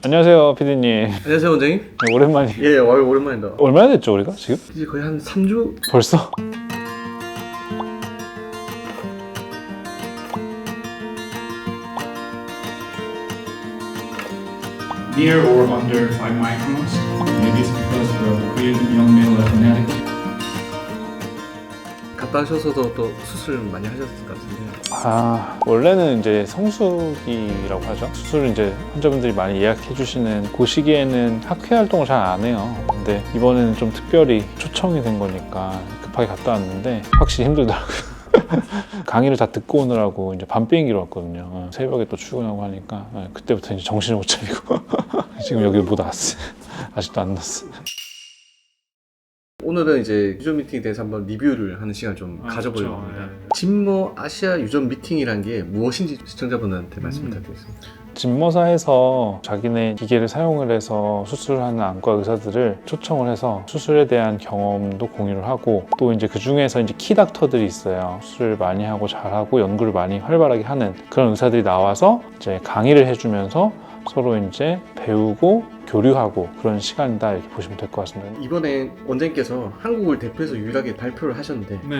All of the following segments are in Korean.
안녕하세요, 피디님. 안녕하세요, 원장님. 네, 오랜만이. 예, 오랜만이다. 얼마나 됐죠, 우리가 지금? 이제 거의 한 3주? 벌써? Near or under 5 microns. Maybe it's because the Korean young male are fanatic. 갔다 오셔서도 또 수술 많이 하셨을 것 같은데. 원래는 이제 성수기라고 하죠. 수술을 이제 환자분들이 많이 예약해 주시는 그 시기에는 학회 활동을 잘 안 해요. 근데 이번에는 좀 특별히 초청이 된 거니까 급하게 갔다 왔는데 확실히 힘들더라고요. 강의를 다 듣고 오느라고 이제 밤 비행기로 왔거든요. 새벽에 또 출근하고 하니까 그때부터 이제 정신을 못 차리고 지금 여기 못 왔어요. 아직도 안 났어요. 오늘은 이제 유전 미팅에 대해서 한번 리뷰를 하는 시간을 좀 가져보려고 그렇죠. 합니다. 진모 아시아 유전 미팅이라는 게 무엇인지 시청자분한테 말씀 부탁드리겠습니다. 진모사에서 자기네 기계를 사용을 해서 수술하는 안과 의사들을 초청을 해서 수술에 대한 경험도 공유를 하고 또 이제 그 중에서 이제 키 닥터들이 있어요. 수술을 많이 하고 잘하고 연구를 많이 활발하게 하는 그런 의사들이 나와서 이제 강의를 해주면서 서로 이제 배우고 교류하고 그런 시간이다 이렇게 보시면 될 것 같습니다. 이번에 원장님께서 한국을 대표해서 유일하게 발표를 하셨는데 네.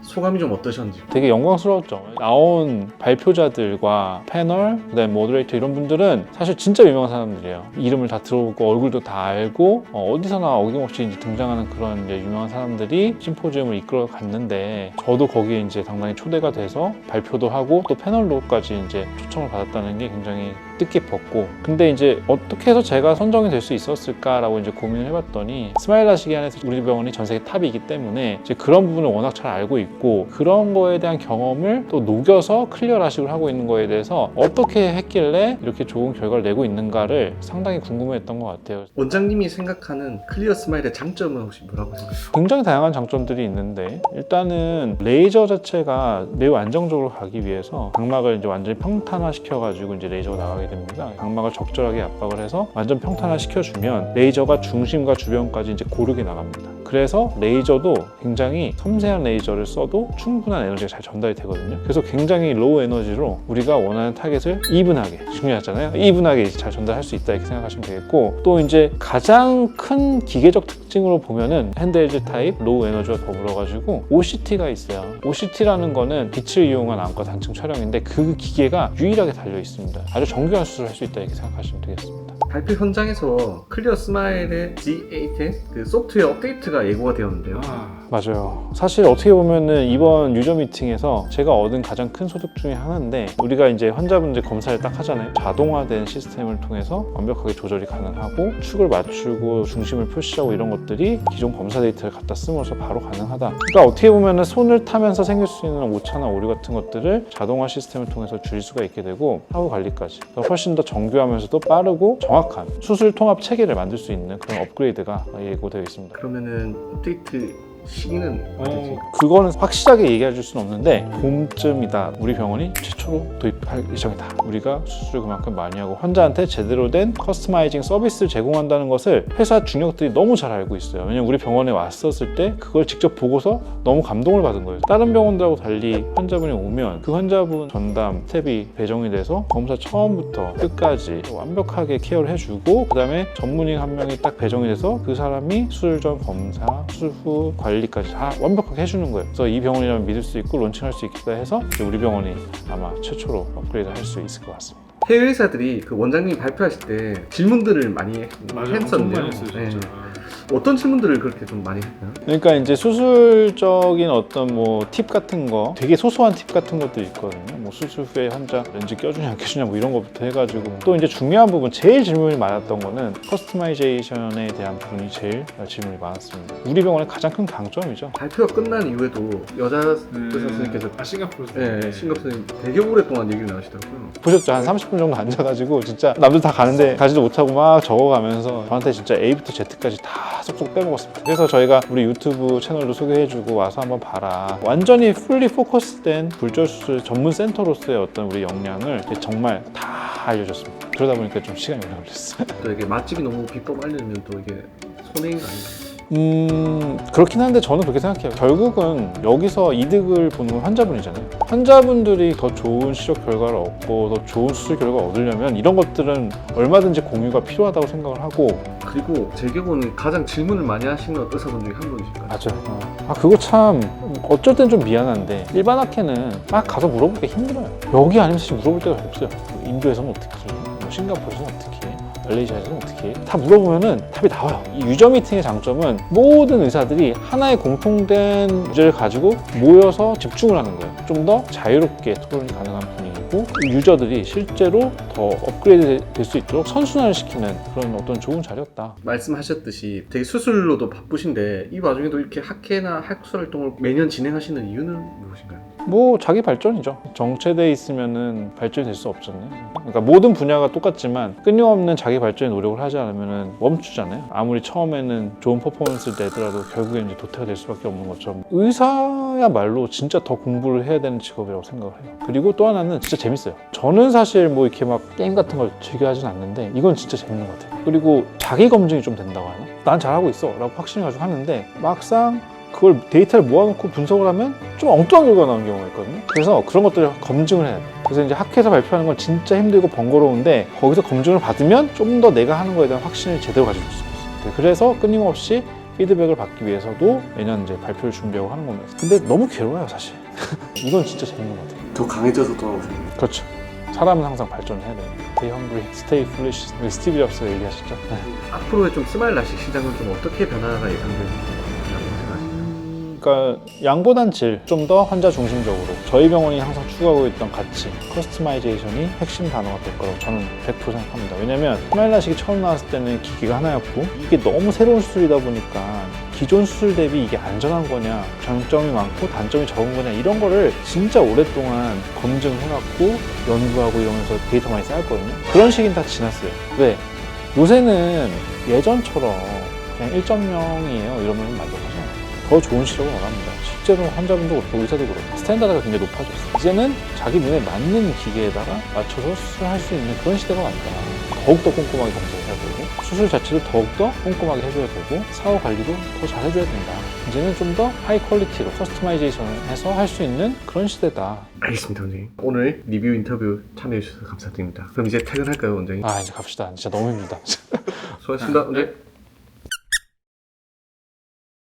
소감이 좀 어떠셨는지. 되게 영광스러웠죠. 나온 발표자들과 패널, 그다음에 모더레이터 이런 분들은 사실 진짜 유명한 사람들이에요. 이름을 다 들어보고 얼굴도 다 알고 어디서나 어김없이 이제 등장하는 그런 이제 유명한 사람들이 심포지움을 이끌어 갔는데 저도 거기에 이제 당당히 초대가 돼서 발표도 하고 또 패널로까지 이제 초청을 받았다는 게 굉장히 뜻깊었고 근데 이제 어떻게 해서 제가 선정이 될 수 있었을까라고 이제 고민을 해봤더니 스마일 라식이 안에서 우리 병원이 전 세계 탑이기 때문에 이제 그런 부분을 워낙 잘 알고 있고 그런 거에 대한 경험을 또 녹여서 클리어 라식을 하고 있는 거에 대해서 어떻게 했길래 이렇게 좋은 결과를 내고 있는가를 상당히 궁금해했던 것 같아요. 원장님이 생각하는 클리어 스마일의 장점은 혹시 뭐라고 생각하세요? 굉장히 다양한 장점들이 있는데 일단은 레이저 자체가 매우 안정적으로 가기 위해서 각막을 이제 완전히 평탄화 시켜가지고 이제 레이저가 나가게 됩니다. 각막을 적절하게 압박을 해서 완전 평탄화 시켜주면 레이저가 중심과 주변까지 이제 고르게 나갑니다. 그래서 레이저도 굉장히 섬세한 레이저를 써도 충분한 에너지가 잘 전달이 되거든요. 그래서 굉장히 로우 에너지로 우리가 원하는 타겟을 이분하게, 중요하잖아요. 이분하게 잘 전달할 수 있다 이렇게 생각하시면 되겠고 또 이제 가장 큰 기계적 특징으로 보면은 핸드헬즈 타입 로우 에너지와 더불어가지고 OCT가 있어요. OCT라는 거는 빛을 이용한 안과 단층 촬영인데 그 기계가 유일하게 달려 있습니다. 아주 정교한 수술을 할 수 있다 이렇게 생각하시면 되겠습니다. 발표 현장에서 클리어 스마일의 G8의 그 소프트웨어 업데이트가 예고가 되었는데요. 맞아요. 사실 어떻게 보면은 이번 유저 미팅에서 제가 얻은 가장 큰 소득 중에 하나인데 우리가 이제 환자분들 검사를 딱 하잖아요. 자동화된 시스템을 통해서 완벽하게 조절이 가능하고 축을 맞추고 중심을 표시하고 이런 것들이 기존 검사 데이터를 갖다 쓰면서 바로 가능하다. 그러니까 어떻게 보면은 손을 타면서 생길 수 있는 오차나 오류 같은 것들을 자동화 시스템을 통해서 줄일 수가 있게 되고 사후 관리까지 훨씬 더 정교하면서도 빠르고 정확한 수술 통합 체계를 만들 수 있는 그런 업그레이드가 예고되어 있습니다. 그러면은 업데이트 시기는 언제지? 그거는 확실하게 얘기해 줄 수는 없는데 봄쯤이다. 우리 병원이 최초로 도입할 예정이다. 우리가 수술을 그만큼 많이 하고 환자한테 제대로 된 커스터마이징 서비스를 제공한다는 것을 회사 중역들이 너무 잘 알고 있어요. 왜냐면 우리 병원에 왔었을 때 그걸 직접 보고서 너무 감동을 받은 거예요. 다른 병원들하고 달리 환자분이 오면 그 환자분 전담 탭이 배정이 돼서 검사 처음부터 끝까지 완벽하게 케어를 해주고 그 다음에 전문의 한 명이 딱 배정이 돼서 그 사람이 수술 전 검사, 수술 후 관리까지 다 완벽하게 해주는 거예요. 그래서 이 병원이라면 믿을 수 있고 론칭할 수 있겠다 해서 이제 우리 병원이 아마 최초로 업그레이드 할 수 있을 것 같습니다. 해외 의사들이 그 원장님이 발표하실 때 질문들을 많이 했었는데요. 진짜. 어떤 질문들을 그렇게 좀 많이 했나요? 그러니까 이제 수술적인 어떤 뭐 팁 같은 거 되게 소소한 팁 같은 것도 있거든요. 뭐 수술 후에 환자 렌즈 껴주냐 안 껴주냐 뭐 이런 것부터 해가지고 또 이제 중요한 부분 제일 질문이 많았던 거는 커스터마이제이션에 대한 부분이 제일 질문이 많았습니다. 우리 병원의 가장 큰 강점이죠. 발표가 끝난 이후에도 여자 의사 선생님께서 싱가포르에서. 네, 신급 선생님 되게 오랫동안 얘기를 나누시더라고요. 보셨죠? 한 30분 정도 앉아가지고 진짜 남들 다 가는데 가지도 못하고 막 적어가면서 저한테 진짜 A부터 Z까지 다 쏙쏙 빼먹었습니다. 그래서 저희가 우리 유튜브 채널도 소개해주고 와서 한번 봐라. 완전히 풀리 포커스된 굴절 수술 전문 센터로서의 어떤 우리 역량을 정말 다 알려줬습니다. 그러다 보니까 좀 시간이 오래 걸렸어요. 또 이게 맛집이 너무 비법 알려주면 또 이게 손해인 거 아닌가요? 그렇긴 한데 저는 그렇게 생각해요. 결국은 여기서 이득을 보는 건 환자분이잖아요. 환자분들이 더 좋은 시력 결과를 얻고 더 좋은 수술 결과를 얻으려면 이런 것들은 얼마든지 공유가 필요하다고 생각을 하고. 그리고 제 경우는 가장 질문을 많이 하시는 의사분 중에 한 분이실까요? 맞아요. 그거 참 어쩔 땐 좀 미안한데 일반 학회는 막 가서 물어보기가 힘들어요. 여기 아니면 사실 물어볼 데가 없어요. 인도에서는 어떻게 해? 뭐 싱가포르에서는 어떻게 해? 말레이시아에서는 어떻게 해? 다 물어보면은 답이 나와요. 이 유저 미팅의 장점은 모든 의사들이 하나의 공통된 주제를 가지고 모여서 집중을 하는 거예요. 좀 더 자유롭게 토론이 가능한 분위기고 유저들이 실제로 더 업그레이드 될 수 있도록 선순환을 시키는 그런 어떤 좋은 자리였다. 말씀하셨듯이 되게 수술로도 바쁘신데 이 와중에도 이렇게 학회나 학술 활동을 매년 진행하시는 이유는 무엇인가요? 뭐 자기 발전이죠. 정체돼 있으면은 발전이 될 수 없잖아요. 그러니까 모든 분야가 똑같지만 끊임없는 자기 발전에 노력을 하지 않으면은 멈추잖아요. 아무리 처음에는 좋은 퍼포먼스를 내더라도 결국엔 이제 도태가 될 수밖에 없는 것처럼 의사야말로 진짜 더 공부를 해야 되는 직업이라고 생각을 해요. 그리고 또 하나는 진짜 재밌어요. 저는 사실 뭐 이렇게 막 게임 같은 걸 즐겨 하진 않는데 이건 진짜 재밌는 것 같아요. 그리고 자기 검증이 좀 된다고 하나? 난 잘하고 있어 라고 확신을 가지고 하는데 막상 그걸 데이터를 모아놓고 분석을 하면 좀 엉뚱한 결과가 나오는 경우가 있거든요. 그래서 그런 것들을 검증을 해야 돼요. 그래서 이제 학회에서 발표하는 건 진짜 힘들고 번거로운데 거기서 검증을 받으면 좀 더 내가 하는 거에 대한 확신을 제대로 가질 수 있어요. 그래서 끊임없이 피드백을 받기 위해서도 매년 이제 발표를 준비하고 하는 겁니다. 근데 너무 괴로워요 사실. 이건 진짜 재밌는 것 같아요. 더 강해져서 돌아오세요. 그렇죠. 사람은 항상 발전을 해야 돼요. Stay hungry, stay foolish. 스티브 잡스가 얘기하셨죠. 앞으로의 좀 스마일 라식 시장은 좀 어떻게 변화가 예상되는지 그러니까 양보단 질, 좀 더 환자 중심적으로 저희 병원이 항상 추구하고 있던 가치, 커스터마이제이션이 핵심 단어가 될 거라고 저는 100% 생각합니다. 왜냐면 스마일 라식이 처음 나왔을 때는 기기가 하나였고 이게 너무 새로운 수술이다 보니까 기존 수술 대비 이게 안전한 거냐, 장점이 많고 단점이 적은 거냐 이런 거를 진짜 오랫동안 검증해갖고 연구하고 이러면서 데이터 많이 쌓였거든요. 그런 시기는 다 지났어요. 왜? 요새는 예전처럼 그냥 1.0이에요 이러면 만족하죠. 더 좋은 시력을 원합니다. 실제로 환자분도 그렇고 의사도 그렇고 스탠다드가 굉장히 높아졌어요. 이제는 자기 눈에 맞는 기계에다가 맞춰서 수술할 수 있는 그런 시대가 왔다. 더욱더 꼼꼼하게 검사를 해야 되고 수술 자체도 더욱더 꼼꼼하게 해줘야 되고 사후 관리도 더 잘 해줘야 된다. 이제는 좀 더 하이 퀄리티로 커스터마이제이션을 해서 할 수 있는 그런 시대다. 알겠습니다, 원장님. 오늘 리뷰 인터뷰 참여해주셔서 감사드립니다. 그럼 이제 퇴근할까요, 원장님? 이제 갑시다. 진짜 너무 힘들다. 수고하셨습니다, 원장님.